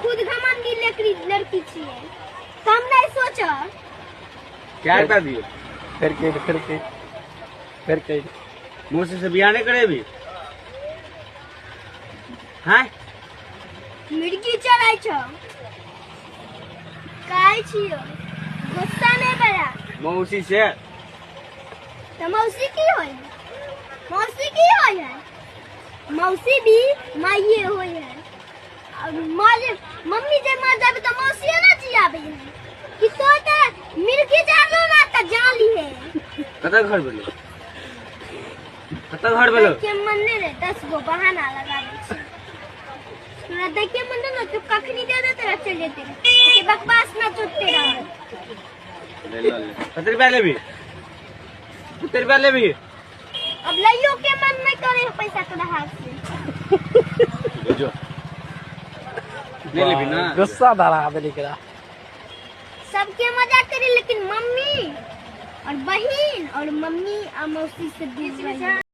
खुद घमंडी लड़की छिए, कम नहीं सोचो। क्या कर दियो फिर के मौसी से बियाह नहीं करे भी हैं? मिर्गी चढ़ाई छो, काय छियो, गुस्सा नहीं बड़ा। मौसी से तो मौसी की होई है? मौसी की होई है? मौसी भी माइये होई है। अब मम्मी जे मर जाबे तो मौसी ना जियाबे है कि तो मिर्गी जानो ना त जाली है। कत घर बेलो कत घर बेलो के मन ने रे 10 गो बहाना लगा दे छी। तोरा देखे मन ना तू कखनी दे दे तेरा चल जेते के बकवास ना चुटते रह। ले ले कत रुपया लेबी कत रुपया लेबी अब लइयो के मन में करे पैसा तोरा हाथ से जो ले लेबी ना गुस्सा धरा दे निकला। सबके मजाक करी लेकिन मम्मी और बहन और मम्मी और मौसी से दूर रही।